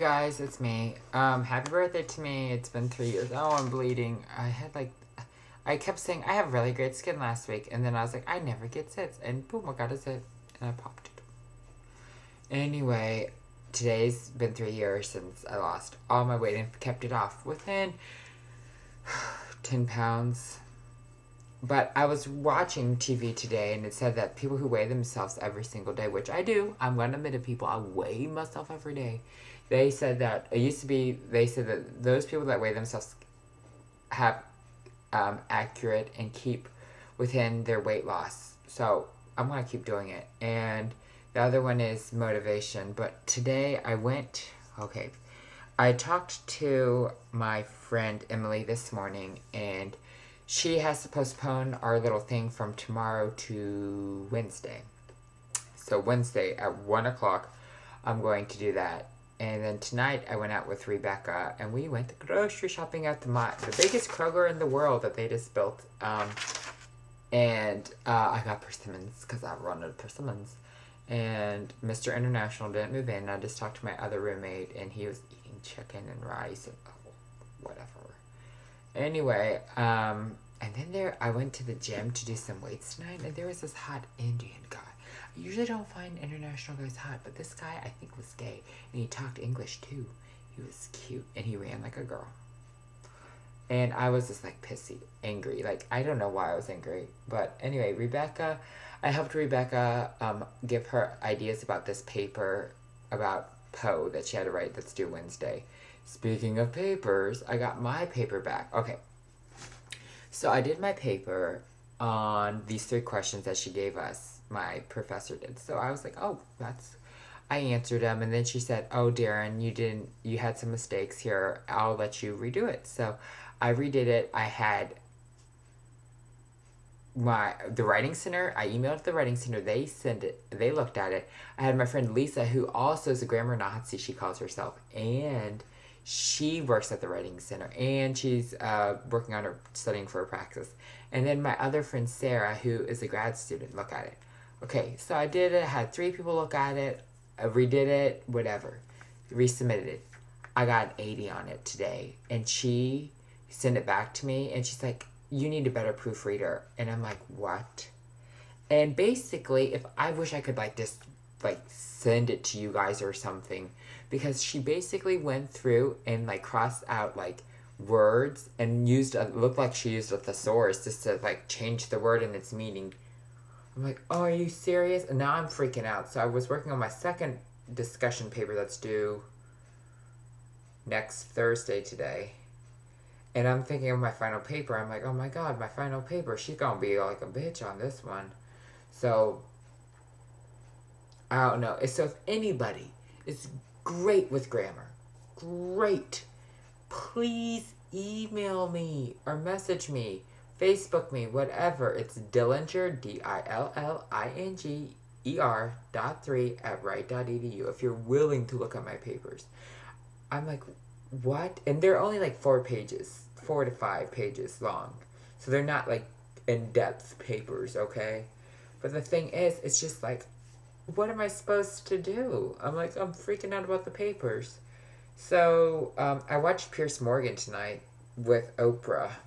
guys, it's me. Happy birthday to me. It's been 3 years. Oh, I'm bleeding. I kept saying I have really great skin last week, and then I was like, I never get zits, and boom, I got a zit, and I popped it. Anyway, today's been 3 years since I lost all my weight and kept it off within 10 pounds. But I was watching TV today, and it said that people who weigh themselves every single day, which I do, I'm going to admit it, people, I weigh myself every day. They said that they said that those people that weigh themselves have accurate and keep within their weight loss. So I'm going to keep doing it. And the other one is motivation. But today I talked to my friend Emily this morning, and she has to postpone our little thing from tomorrow to Wednesday. So Wednesday at 1 o'clock, I'm going to do that. And then tonight I went out with Rebecca, and we went grocery shopping at the biggest Kroger in the world that they just built. And I got persimmons because I wanted persimmons. And Mr. International didn't move in. I just talked to my other roommate, and he was eating chicken and rice and whatever. Anyway, and then I went to the gym to do some weights tonight, and there was this hot Indian guy. I usually don't find international guys hot, but this guy I think was gay, and he talked English too. He was cute, and he ran like a girl. And I was just like pissy, angry. Like, I don't know why I was angry. But anyway, I helped Rebecca give her ideas about this paper about Poe that she had to write that's due Wednesday. Speaking of papers, I got my paper back. Okay. So I did my paper on these 3 questions that she gave us. My professor did. So I was like, I answered them, and then she said, "Oh, Darren, you had some mistakes here. I'll let you redo it." So I redid it. I had the writing center. I emailed the writing center. They sent it. They looked at it. I had my friend Lisa, who also is a grammar Nazi, she calls herself, and she works at the writing center, and she's working on her studying for her practice. And then my other friend Sarah, who is a grad student, look at it. Okay, so I did it. I had 3 people look at it. I redid it. Whatever, resubmitted it. I got an 80 on it today, and she sent it back to me, and she's like, "You need a better proofreader." And I'm like, "What?" And basically, if I wish I could just send it to you guys or something, because she basically went through and crossed out words and looked like she used a thesaurus just to change the word and its meaning. I'm like, "Oh, are you serious?" And now I'm freaking out. So I was working on my second discussion paper that's due next Thursday today. And I'm thinking of my final paper. I'm like, "Oh my god, my final paper. She's gonna be like a bitch on this one." So I don't know. So if anybody is great with grammar, great, please email me or message me, Facebook me, whatever. It's Dillinger, DILLINGER.3 if you're willing to look at my papers. I'm like, what? And they're only 4 pages, 4 to 5 pages long. So they're not in-depth papers, okay? But the thing is, it's just what am I supposed to do? I'm freaking out about the papers. So I watched Piers Morgan tonight with Oprah.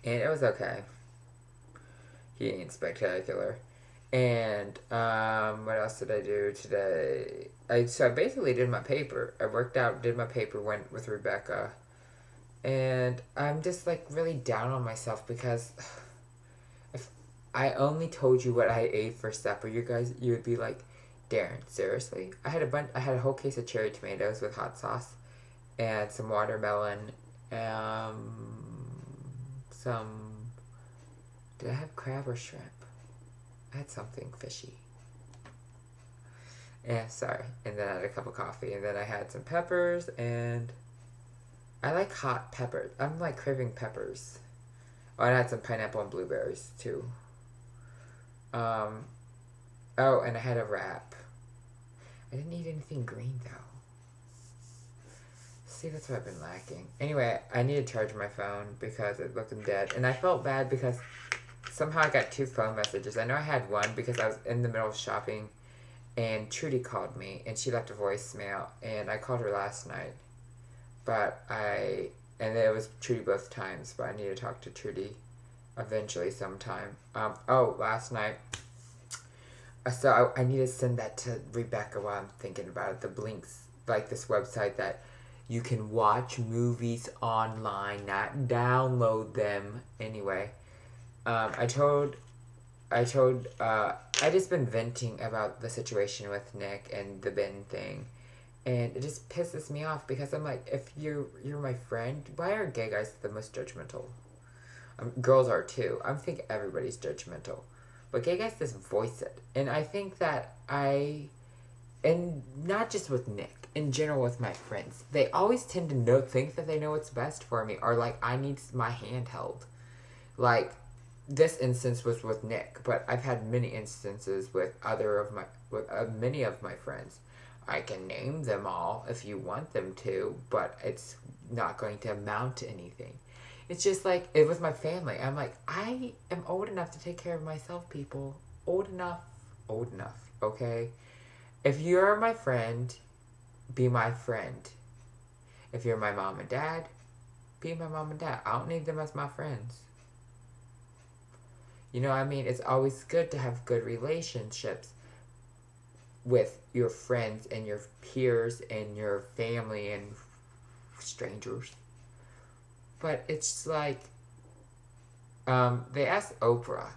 And it was okay. He ain't spectacular. And what else did I do today? So I basically did my paper. I worked out, did my paper, went with Rebecca. And I'm just really down on myself because if I only told you what I ate for supper, you would be like, "Darren, seriously?" I had a whole case of cherry tomatoes with hot sauce and some watermelon, did I have crab or shrimp? I had something fishy. Yeah, sorry. And then I had a cup of coffee, and then I had some peppers, and I like hot peppers. I'm craving peppers. Oh, and I had some pineapple and blueberries too. Oh, and I had a wrap. I didn't eat anything green though. See, that's what I've been lacking. Anyway, I need to charge my phone because it looked dead. And I felt bad because somehow I got 2 phone messages. I know I had one because I was in the middle of shopping and Trudy called me, and she left a voicemail, and I called her last night, and it was Trudy both times, but I need to talk to Trudy eventually sometime. Last night, so I need to send that to Rebecca while I'm thinking about it, the Blinks, like this website that you can watch movies online, not download them. Anyway, I just been venting about the situation with Nick and the Ben thing. And it just pisses me off because I'm like, if you're my friend, why are gay guys the most judgmental? Girls are too. I think everybody's judgmental. But gay guys just voice it. And I think that and not just with Nick, in general with my friends, they always tend to think that they know what's best for me, or like I need my hand held. Like, this instance was with Nick, but I've had many instances with many of my friends. I can name them all if you want them to, but it's not going to amount to anything. It's just like, it was my family. I'm like, I am old enough to take care of myself, people. Old enough, okay? If you're my friend, be my friend. If you're my mom and dad, be my mom and dad. I don't need them as my friends. You know what I mean? It's always good to have good relationships with your friends and your peers and your family and strangers. But it's like, they asked Oprah.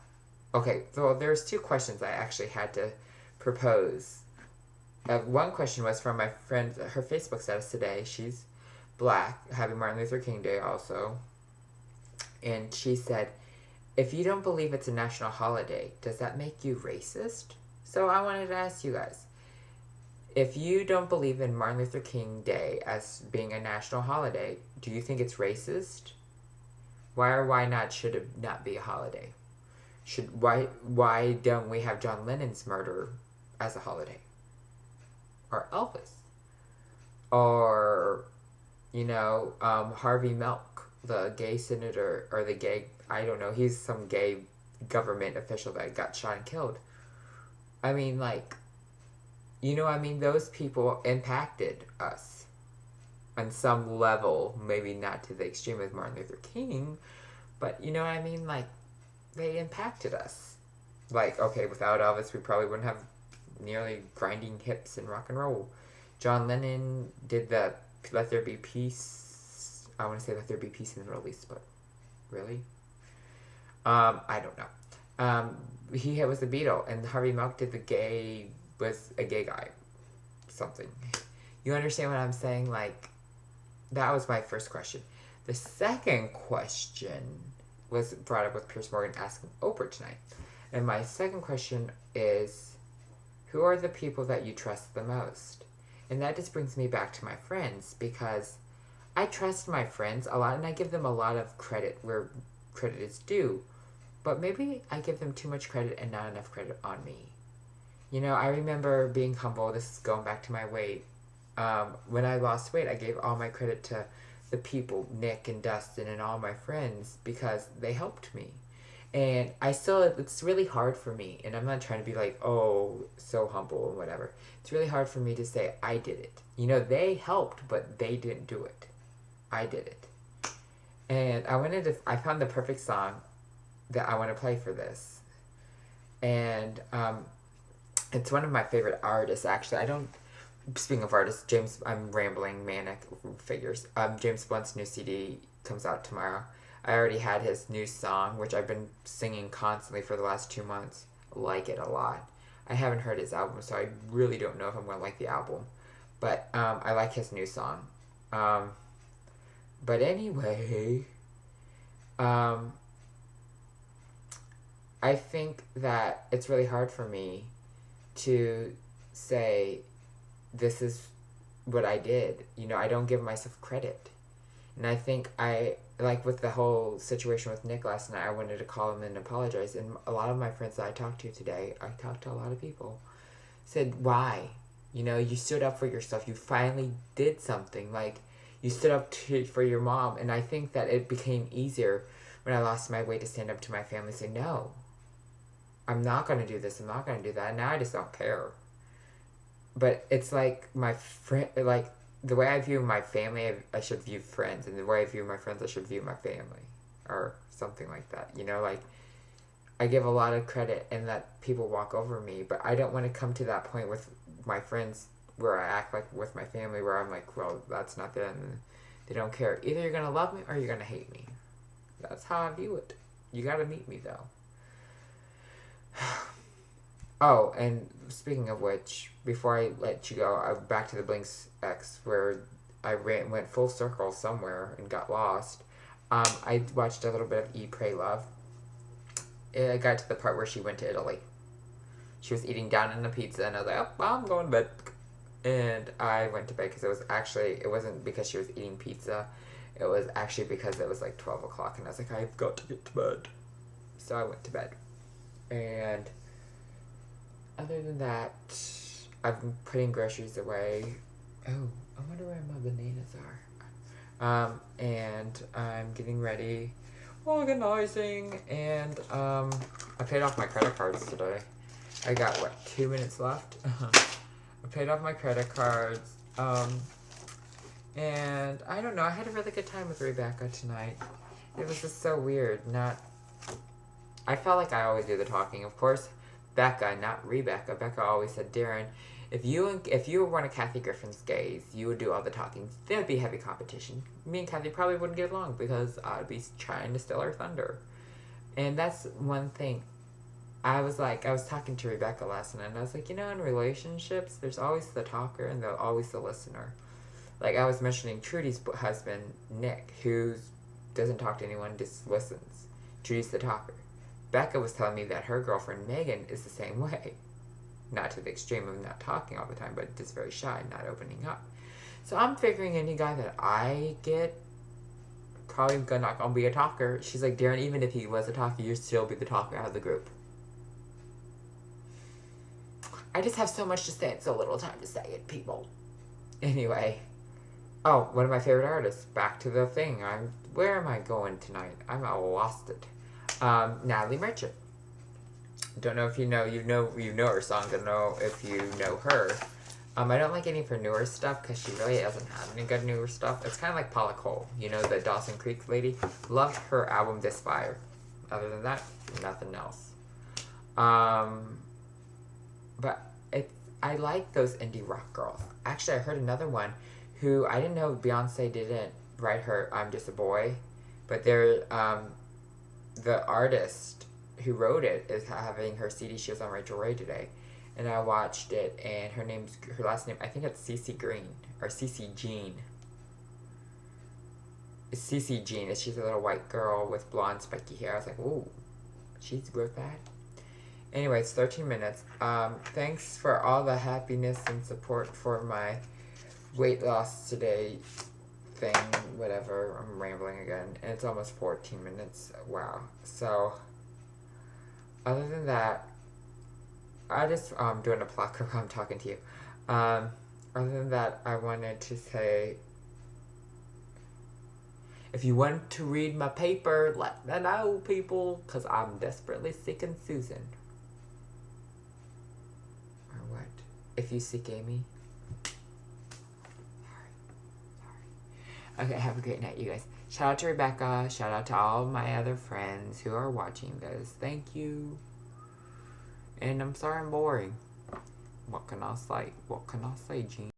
Okay, so there's two questions I actually had to propose. One question was from my friend, her Facebook status today. She's black. Happy Martin Luther King Day also. And she said, if you don't believe it's a national holiday, does that make you racist? So I wanted to ask you guys, if you don't believe in Martin Luther King Day as being a national holiday, do you think it's racist? Why or why not should it not be a holiday? Why don't we have John Lennon's murder as a holiday? Or Elvis? Or, Harvey Milk, the gay senator, or the gay, I don't know, he's some gay government official that got shot and killed. I mean, like, those people impacted us on some level, maybe not to the extreme of Martin Luther King, but like, they impacted us. Like, okay, without Elvis, we probably wouldn't have nearly grinding hips and rock and roll. John Lennon did the Let There Be Peace. I want to say Let There Be Peace in the Middle East, but really? I don't know. He was a Beatle, and Harvey Milk was a gay guy. Something. You understand what I'm saying? Like, that was my first question. The second question was brought up with Piers Morgan asking Oprah tonight. And my second question is, who are the people that you trust the most? And that just brings me back to my friends, because I trust my friends a lot, and I give them a lot of credit where credit is due. But maybe I give them too much credit and not enough credit on me. I remember being humble. This is going back to my weight. When I lost weight, I gave all my credit to the people, Nick and Dustin and all my friends, because they helped me. And it's really hard for me, and I'm not trying to be like, oh, so humble and whatever. It's really hard for me to say I did it. They helped, but they didn't do it. I did it. And I found the perfect song that I want to play for this. And, it's one of my favorite artists, actually. Speaking of artists, I'm rambling, manic figures. James Blunt's new CD comes out tomorrow. I already had his new song, which I've been singing constantly for the last 2 months. I like it a lot. I haven't heard his album, so I really don't know if I'm going to like the album. But I like his new song. But anyway, I think that it's really hard for me to say, this is what I did. I don't give myself credit. And I think like with the whole situation with Nick last night, I wanted to call him and apologize. And a lot of my friends that I talked to today, I talked to a lot of people, said, why? You stood up for yourself. You finally did something. Like, you stood up for your mom. And I think that it became easier when I lost my weight to stand up to my family and say, no, I'm not going to do this. I'm not going to do that. And now I just don't care. but it's like my friend, like the way I view my family, I should view friends, and the way I view my friends, I should view my family, or something like that. You know, like I give a lot of credit and that people walk over me, but I don't want to come to that point with my friends where I act like with my family where I'm like, well, that's not them. They don't care. Either you're gonna love me or you're gonna hate me. That's how I view it. You gotta meet me though. Oh, and speaking of which, before I let you go, back to the Blinks X where went full circle somewhere and got lost. I watched a little bit of Eat, Pray, Love. I got to the part where she went to Italy. She was eating down in a pizza, and I was like, oh, well, I'm going to bed. And I went to bed because it wasn't because she was eating pizza. It was actually because it was like 12 o'clock, and I was like, I've got to get to bed. So I went to bed. And other than that, I've been putting groceries away. Oh, I wonder where my bananas are. And I'm getting ready, organizing, and I paid off my credit cards today. I got, 2 minutes left? I paid off my credit cards, and I don't know, I had a really good time with Rebecca tonight. It was just so weird, I felt like I always do the talking. Of course, Becca, not Rebecca. Becca always said, Darren, if you were one of Kathy Griffin's gays, you would do all the talking. There'd be heavy competition. Me and Kathy probably wouldn't get along because I'd be trying to steal her thunder. And that's one thing. I was talking to Rebecca last night, and I was like, in relationships, there's always the talker and there's always the listener. Like, I was mentioning Trudy's husband, Nick, who doesn't talk to anyone, just listens. Trudy's the talker. Becca was telling me that her girlfriend, Megan, is the same way. Not to the extreme of not talking all the time, but just very shy, not opening up. So I'm figuring any guy that I get probably not gonna be a talker. She's like, Darren, even if he was a talker, you'd still be the talker out of the group. I just have so much to say and so little time to say it, people. Anyway. Oh, one of my favorite artists. Back to the thing. Where am I going tonight? I'm lost it. Natalie Merchant. Don't know if you know her songs. I don't know if you know her. I don't like any of her newer stuff because she really doesn't have any good newer stuff. It's kind of like Paula Cole, the Dawson Creek lady. Loved her album This Fire. Other than that, nothing else. But I like those indie rock girls. Actually, I heard another one who I didn't know Beyonce didn't write her I'm Just a Boy, but they're the artist who wrote it is having her CD. She was on Rachel Ray today, and I watched it. And her last name, I think it's CeCe Green or CeCe Jean. It's CeCe Jean. She's a little white girl with blonde spiky hair. I was like, ooh, she's wrote that. Anyway, it's 13 minutes. Thanks for all the happiness and support for my weight loss today thing, whatever. I'm rambling again, and it's almost 14 minutes. Wow. So, other than that, I just doing a plucker while I'm talking to you. Other than that, I wanted to say, if you want to read my paper, let me know, people, because I'm desperately seeking Susan. Or what? If you seek Amy. Okay, have a great night, you guys. Shout out to Rebecca. Shout out to all my other friends who are watching this. Thank you. And I'm sorry I'm boring. What can I say? What can I say, Gene?